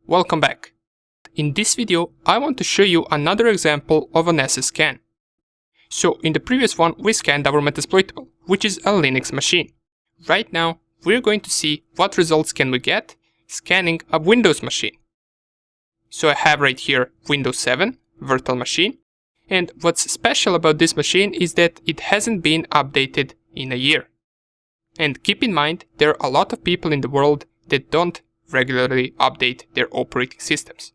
Welcome back. In this video, I want to show you another example of a Nessus scan. So in the previous one, we scanned our Metasploitable, which is a Linux machine. Right now, we're going to see what results can we get scanning a Windows machine. So I have right here Windows 7 virtual machine, and what's special about this machine is that it hasn't been updated in a year. And keep in mind, there are a lot of people in the world that don't regularly update their operating systems.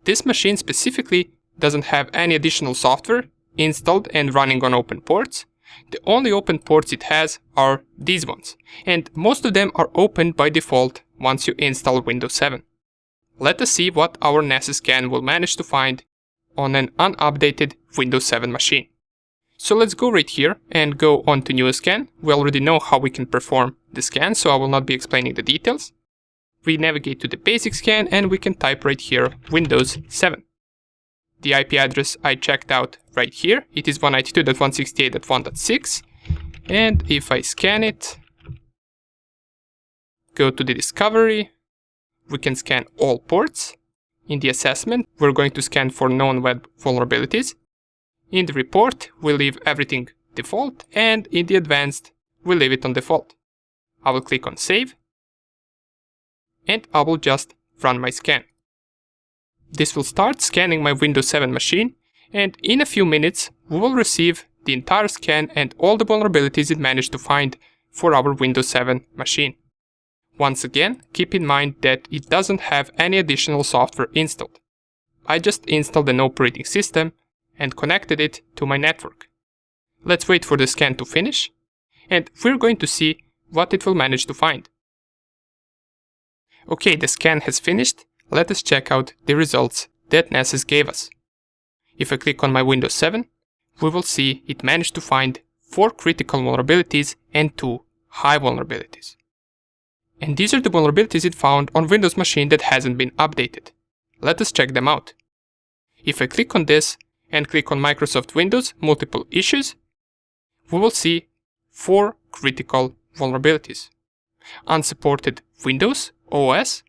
This machine specifically doesn't have any additional software installed and running on open ports. The only open ports it has are these ones, and most of them are open by default once you install Windows 7. Let us see what our Nessus scan will manage to find on an unupdated Windows 7 machine. So let's go right here and go on to new scan. We already know how we can perform the scan, so I will not be explaining the details. We navigate to the basic scan and we can type right here Windows 7. The IP address I checked out right here, it is 192.168.1.6, and if I scan it, go to the discovery, we can scan all ports. In the assessment, we're going to scan for known web vulnerabilities. In the report, we leave everything default, and in the advanced, we leave it on default. I will click on save, and I will just run my scan. This will start scanning my Windows 7 machine, and in a few minutes, we will receive the entire scan and all the vulnerabilities it managed to find for our Windows 7 machine. Once again, keep in mind that it doesn't have any additional software installed. I just installed an operating system and connected it to my network. Let's wait for the scan to finish, and we're going to see what it will manage to find. Okay, the scan has finished. Let us check out the results that Nessus gave us. If I click on my Windows 7, we will see it managed to find 4 critical vulnerabilities and 2 high vulnerabilities. And these are the vulnerabilities it found on Windows machine that hasn't been updated. Let us check them out. If I click on this and click on Microsoft Windows multiple issues, we will see 4 critical vulnerabilities. Unsupported Windows OS.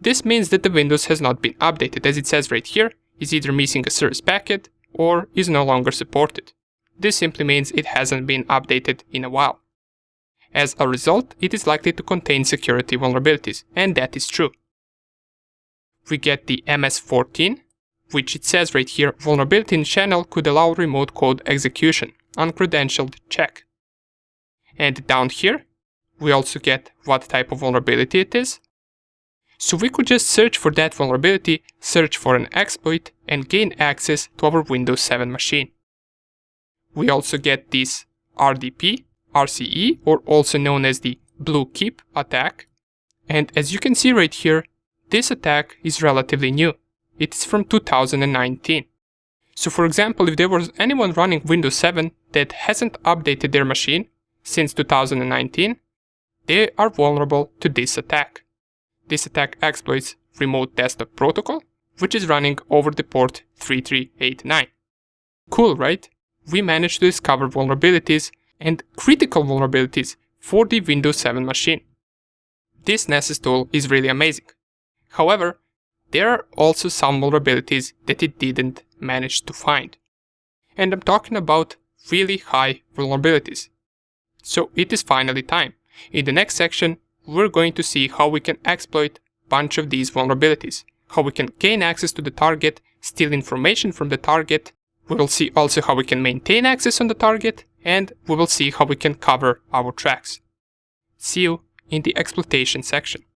This means that the Windows has not been updated, as it says right here, is either missing a service packet or is no longer supported. This simply means it hasn't been updated in a while. As a result, it is likely to contain security vulnerabilities, and that is true. We get the MS-14, which it says right here, vulnerability in channel could allow remote code execution, uncredentialed check. And down here, we also get what type of vulnerability it is. So we could just search for that vulnerability, search for an exploit, and gain access to our Windows 7 machine. We also get this RDP, RCE, or also known as the Blue Keep attack. And as you can see right here, this attack is relatively new. It is from 2019. So for example, if there was anyone running Windows 7 that hasn't updated their machine since 2019, they are vulnerable to this attack. This attack exploits Remote Desktop Protocol, which is running over the port 3389. Cool, right? We managed to discover vulnerabilities and critical vulnerabilities for the Windows 7 machine. This Nessus tool is really amazing. However, there are also some vulnerabilities that it didn't manage to find. And I'm talking about really high vulnerabilities. So it is finally time. In the next section, we're going to see how we can exploit a bunch of these vulnerabilities, how we can gain access to the target, steal information from the target. We will see also how we can maintain access on the target, and we will see how we can cover our tracks. See you in the exploitation section.